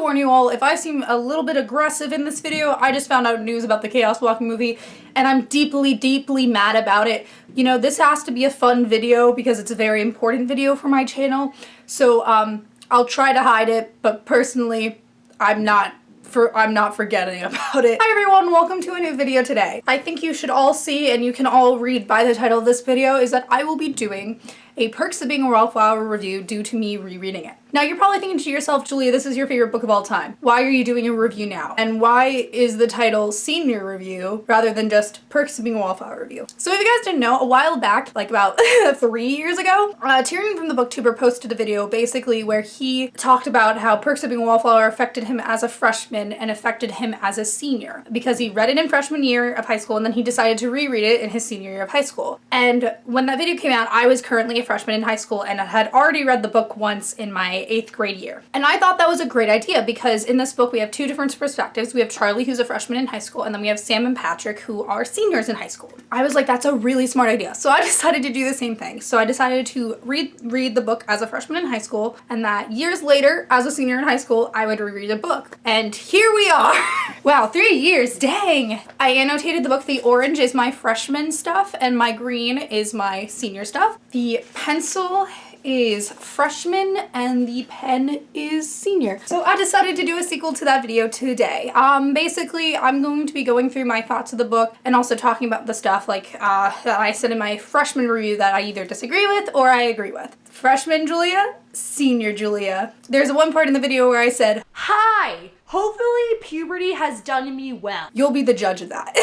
warn you all, if I seem a little bit aggressive in this video, I just found out news about the Chaos Walking movie, and I'm deeply, deeply mad about it. You know, this has to be a fun video because it's a very important video for my channel, so I'll try to hide it, but personally, I'm not forgetting about it. Hi everyone, welcome to a new video today. I think you should all see, and you can all read by the title of this video, is that I will be doing a Perks of Being a Wallflower review due to me rereading it. Now you're probably thinking to yourself, Julia, this is your favorite book of all time. Why are you doing a review now? And why is the title Senior Review rather than just Perks of Being a Wallflower Review? So if you guys didn't know, a while back, like about 3 years ago, Tiernan from the Booktuber posted a video basically where he talked about how Perks of Being a Wallflower affected him as a freshman and affected him as a senior because he read it in freshman year of high school and then he decided to reread it in his senior year of high school. And when that video came out, I was currently a freshman in high school and I had already read the book once in my 8th grade year. And I thought that was a great idea because in this book we have two different perspectives. We have Charlie, who's a freshman in high school, and then we have Sam and Patrick, who are seniors in high school. I was like, that's a really smart idea. So I decided to do the same thing. So I decided to read the book as a freshman in high school, and that years later, as a senior in high school, I would reread the book. And here we are. Wow, 3 years, dang. I annotated the book. The orange is my freshman stuff, and my green is my senior stuff. The pencil is freshman and the pen is senior. So I decided to do a sequel to that video today. Basically, I'm going to be going through my thoughts of the book and also talking about the stuff like that I said in my freshman review that I either disagree with or I agree with. Freshman Julia, senior Julia. There's one part in the video where I said, "Hi, hopefully puberty has done me well." You'll be the judge of that.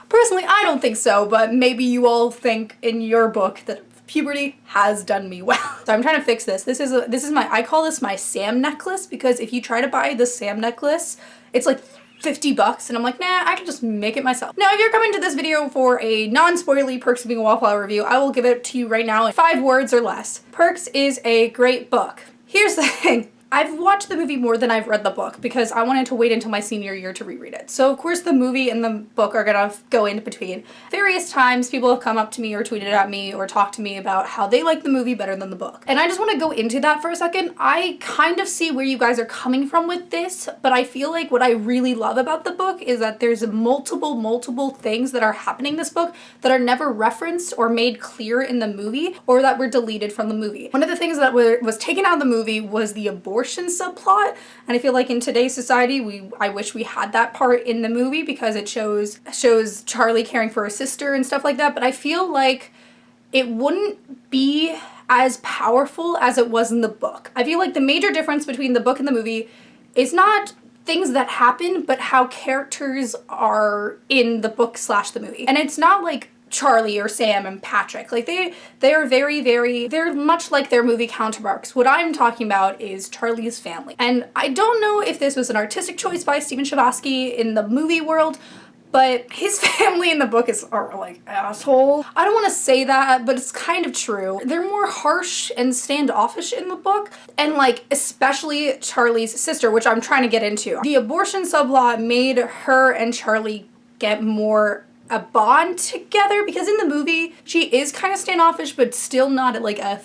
Personally, I don't think so, but maybe you all think in your book that puberty has done me well. So I'm trying to fix this. This is my, I call this my Sam necklace because if you try to buy the Sam necklace, it's like 50 bucks and I'm like, nah, I can just make it myself. Now, if you're coming to this video for a non-spoilery Perks of Being a Wallflower review, I will give it to you right now in 5 words or less. Perks is a great book. Here's the thing. I've watched the movie more than I've read the book because I wanted to wait until my senior year to reread it. So of course the movie and the book are gonna go in between. Various times people have come up to me or tweeted at me or talked to me about how they like the movie better than the book. And I just want to go into that for a second. I kind of see where you guys are coming from with this, but I feel like what I really love about the book is that there's multiple things that are happening in this book that are never referenced or made clear in the movie or that were deleted from the movie. One of the things that was taken out of the movie was the abortion subplot, and I feel like in today's society I wish we had that part in the movie because it shows Charlie caring for her sister and stuff like that, but I feel like it wouldn't be as powerful as it was in the book. I feel like the major difference between the book and the movie is not things that happen, but how characters are in the book / the movie. And it's not like Charlie or Sam and Patrick. Like they are they're much like their movie counterparts. What I'm talking about is Charlie's family. And I don't know if this was an artistic choice by Stephen Chbosky in the movie world, but his family in the book are like asshole. I don't want to say that, but it's kind of true. They're more harsh and standoffish in the book, and like especially Charlie's sister, which I'm trying to get into. The abortion subplot made her and Charlie get more a bond together because in the movie she is kind of standoffish but still not like a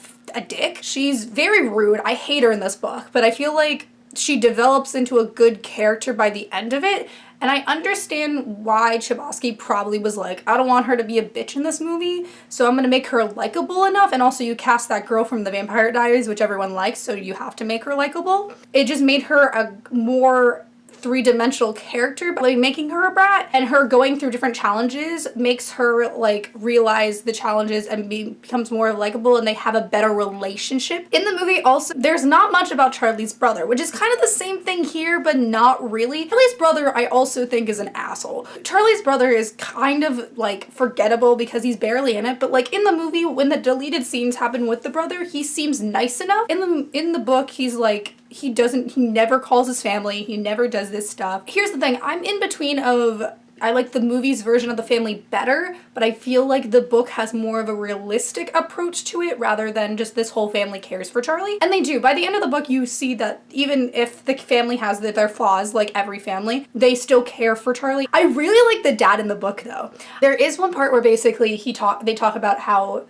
dick. She's very rude. I hate her in this book, but I feel like she develops into a good character by the end of it, and I understand why Chbosky probably was like, I don't want her to be a bitch in this movie, so I'm gonna make her likable enough. And also you cast that girl from the Vampire Diaries, which everyone likes, so you have to make her likable. It just made her a more three-dimensional character, but like making her a brat and her going through different challenges makes her like realize the challenges and becomes more likable, and they have a better relationship. In the movie also, there's not much about Charlie's brother, which is kind of the same thing here, but not really. Charlie's brother I also think is an asshole. Charlie's brother is kind of like forgettable because he's barely in it, but like in the movie when the deleted scenes happen with the brother, he seems nice enough. In the book he's like, he never calls his family, he never does this stuff. Here's the thing, I'm in between of, I like the movie's version of the family better, but I feel like the book has more of a realistic approach to it rather than just this whole family cares for Charlie. And they do. By the end of the book, you see that even if the family has their flaws, like every family, they still care for Charlie. I really like the dad in the book though. There is one part where basically they talk about how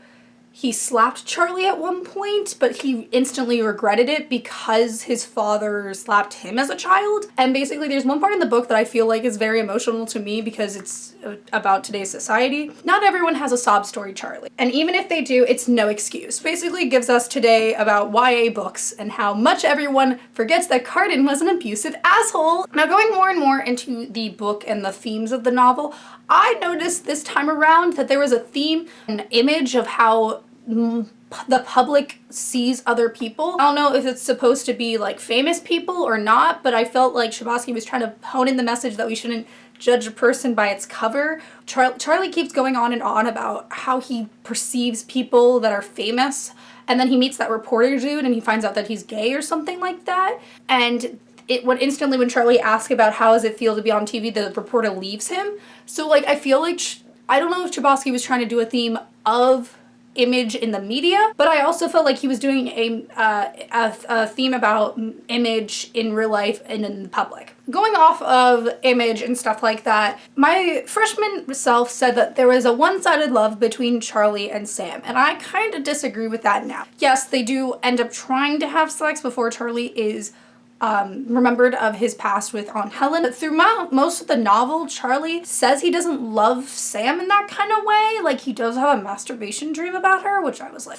he slapped Charlie at one point, but he instantly regretted it because his father slapped him as a child. And basically there's one part in the book that I feel like is very emotional to me because it's about today's society. Not everyone has a sob story Charlie. And even if they do, it's no excuse. Basically gives us today about YA books and how much everyone forgets that Carden was an abusive asshole. Now going more and more into the book and the themes of the novel, I noticed this time around that there was a theme, an image of how the public sees other people. I don't know if it's supposed to be like famous people or not, but I felt like Chbosky was trying to hone in the message that we shouldn't judge a person by its cover. Charlie keeps going on and on about how he perceives people that are famous, and then he meets that reporter dude and he finds out that he's gay or something like that. And when Charlie asks about how does it feel to be on TV, the reporter leaves him. So like I feel like I don't know if Chbosky was trying to do a theme of image in the media, but I also felt like he was doing a theme about image in real life and in the public. Going off of image and stuff like that, my freshman self said that there was a one-sided love between Charlie and Sam, and I kind of disagree with that now. Yes, they do end up trying to have sex before Charlie is remembered of his past with Aunt Helen. But throughout most of the novel, Charlie says he doesn't love Sam in that kind of way. Like, he does have a masturbation dream about her, which I was like,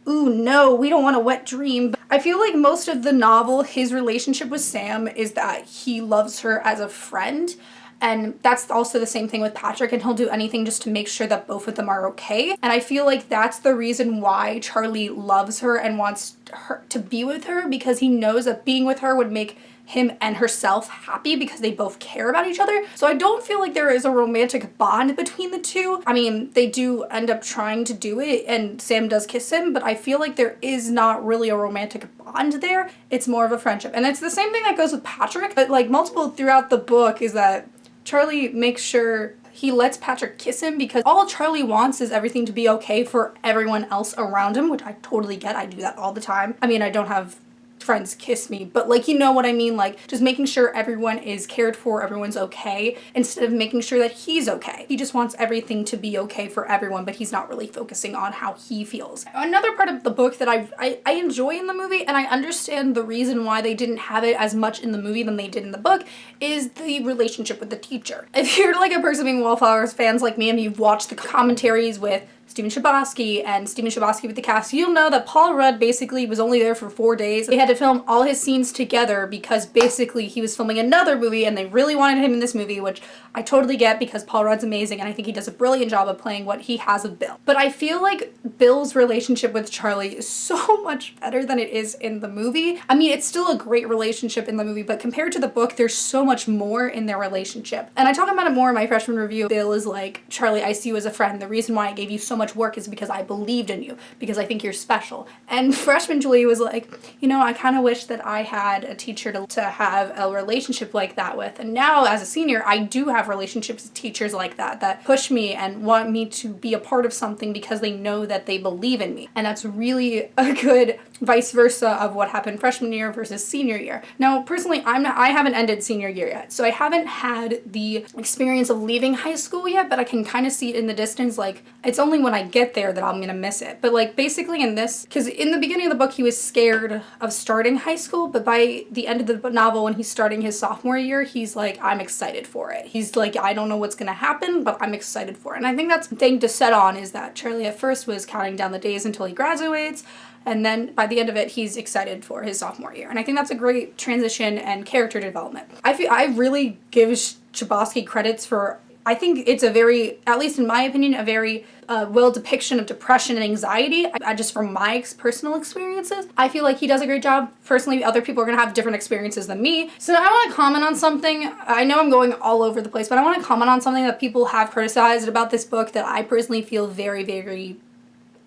ooh, no, we don't want a wet dream. But I feel like most of the novel, his relationship with Sam is that he loves her as a friend. And that's also the same thing with Patrick, and he'll do anything just to make sure that both of them are okay. And I feel like that's the reason why Charlie loves her and wants her to be with her, because he knows that being with her would make him and herself happy because they both care about each other. So I don't feel like there is a romantic bond between the two. I mean, they do end up trying to do it and Sam does kiss him, but I feel like there is not really a romantic bond there. It's more of a friendship. And it's the same thing that goes with Patrick, but like multiple throughout the book is that Charlie makes sure he lets Patrick kiss him because all Charlie wants is everything to be okay for everyone else around him, which I totally get. I do that all the time. I mean, I don't have friends kiss me, but like, you know what I mean? Like, just making sure everyone is cared for, everyone's okay, instead of making sure that he's okay. He just wants everything to be okay for everyone, but he's not really focusing on how he feels. Another part of the book that I enjoy in the movie, and I understand the reason why they didn't have it as much in the movie than they did in the book, is the relationship with the teacher. If you're like a person being Wallflowers fans like me and you've watched the commentaries with Stephen Chbosky with the cast, you'll know that Paul Rudd basically was only there for 4 days. They had to film all his scenes together because basically he was filming another movie and they really wanted him in this movie, which I totally get because Paul Rudd's amazing and I think he does a brilliant job of playing what he has of Bill. But I feel like Bill's relationship with Charlie is so much better than it is in the movie. I mean, it's still a great relationship in the movie, but compared to the book, there's so much more in their relationship. And I talk about it more in my freshman review. Bill is like, Charlie, I see you as a friend. The reason why I gave you so much work is because I believed in you, because I think you're special. And freshman Julie was like, you know, I kind of wish that I had a teacher to have a relationship like that with. And now as a senior, I do have relationships with teachers like that push me and want me to be a part of something because they know that they believe in me. And that's really a good vice versa of what happened freshman year versus senior year. Now, personally, I haven't ended senior year yet, so I haven't had the experience of leaving high school yet, but I can kind of see it in the distance. Like, it's only when I get there that I'm gonna miss it. But like, basically in this, because in the beginning of the book he was scared of starting high school, but by the end of the novel when he's starting his sophomore year, he's like, I'm excited for it. He's like, I don't know what's gonna happen, but I'm excited for it. And I think that's the thing to set on, is that Charlie at first was counting down the days until he graduates, and then by the end of it, he's excited for his sophomore year. And I think that's a great transition and character development. I really give Chbosky credits for, I think it's a very, at least in my opinion, a very well depiction of depression and anxiety. Just from my personal experiences, I feel like he does a great job. Personally, other people are gonna have different experiences than me. So I wanna comment on something. I know I'm going all over the place, but I wanna comment on something that people have criticized about this book that I personally feel very, very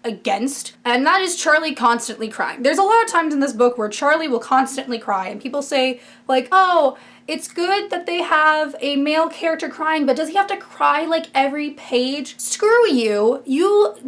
against, and that is Charlie constantly crying. There's a lot of times in this book where Charlie will constantly cry, and people say like, oh, it's good that they have a male character crying, but does he have to cry like every page? Screw you.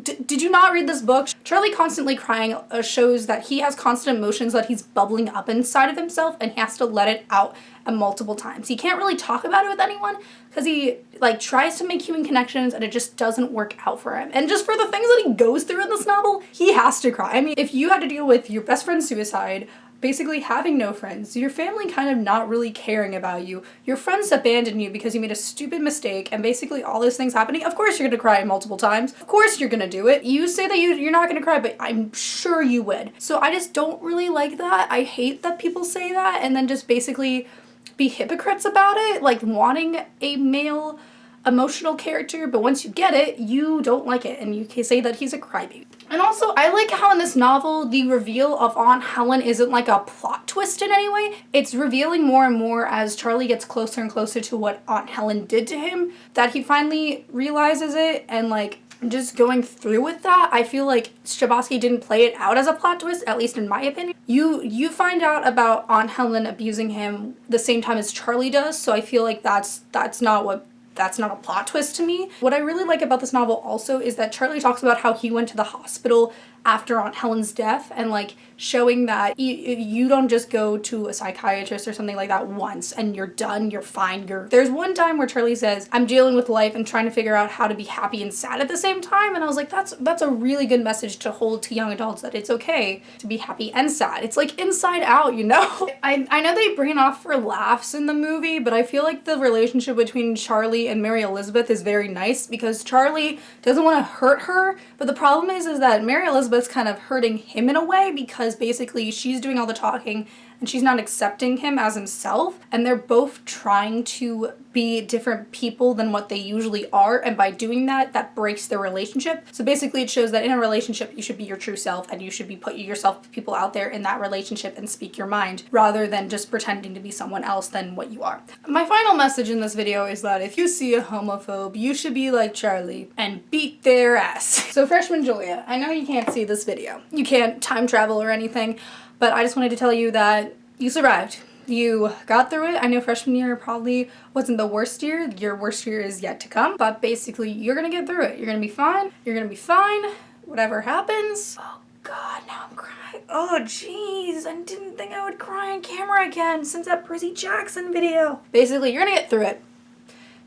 Did you not read this book? Charlie constantly crying shows that he has constant emotions that he's bubbling up inside of himself, and he has to let it out multiple times. He can't really talk about it with anyone because he like tries to make human connections and it just doesn't work out for him. And just for the things that he goes through in this novel, he has to cry. I mean, if you had to deal with your best friend's suicide, basically having no friends, your family kind of not really caring about you, your friends abandon you because you made a stupid mistake, and basically all those things happening, of course you're gonna cry multiple times. Of course you're gonna do it. You say that you're not gonna cry, but I'm sure you would. So I just don't really like that. I hate that people say that and then just basically be hypocrites about it, like wanting a male emotional character, but once you get it, you don't like it, and you can say that he's a crybaby. And also, I like how in this novel, the reveal of Aunt Helen isn't like a plot twist in any way. It's revealing more and more as Charlie gets closer and closer to what Aunt Helen did to him, that he finally realizes it, and like, just going through with that, I feel like Chbosky didn't play it out as a plot twist, at least in my opinion. You find out about Aunt Helen abusing him the same time as Charlie does, so I feel like that's not a plot twist to me. What I really like about this novel also is that Charlie talks about how he went to the hospital after Aunt Helen's death, and like showing that you don't just go to a psychiatrist or something like that once and you're done, you're fine. There's one time where Charlie says, I'm dealing with life and trying to figure out how to be happy and sad at the same time, and I was like, that's a really good message to hold to young adults, that it's okay to be happy and sad. It's like Inside Out, you know? I know they bring it off for laughs in the movie, but I feel like the relationship between Charlie and Mary Elizabeth is very nice because Charlie doesn't want to hurt her, but the problem is that Mary Elizabeth's kind of hurting him in a way because basically she's doing all the talking and she's not accepting him as himself, and they're both trying to be different people than what they usually are, and by doing that, that breaks their relationship. So basically it shows that in a relationship you should be your true self, and you should be putting yourself people out there in that relationship and speak your mind rather than just pretending to be someone else than what you are. My final message in this video is that if you see a homophobe, you should be like Charlie and beat their ass. So freshman Julia, I know you can't see this video. You can't time travel or anything, but I just wanted to tell you that you survived. You got through it. I know freshman year probably wasn't the worst year. Your worst year is yet to come, but basically you're gonna get through it. You're gonna be fine. You're gonna be fine. Whatever happens. Oh God, now I'm crying. Oh jeez, I didn't think I would cry on camera again since that Percy Jackson video. Basically, you're gonna get through it.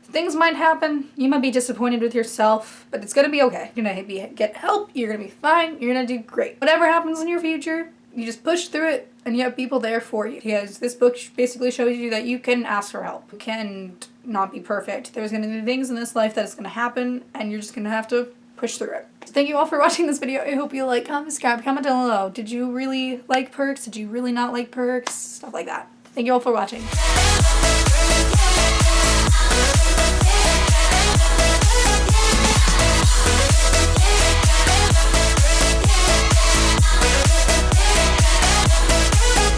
Things might happen, you might be disappointed with yourself, but it's gonna be okay. You're gonna get help, you're gonna be fine, you're gonna do great. Whatever happens in your future, you just push through it and you have people there for you. Because this book basically shows you that you can ask for help. You can not be perfect. There's gonna be things in this life that is gonna happen and you're just gonna have to push through it. So thank you all for watching this video. I hope you like, subscribe, comment down below. Did you really like perks? Did you really not like perks? Stuff like that. Thank you all for watching.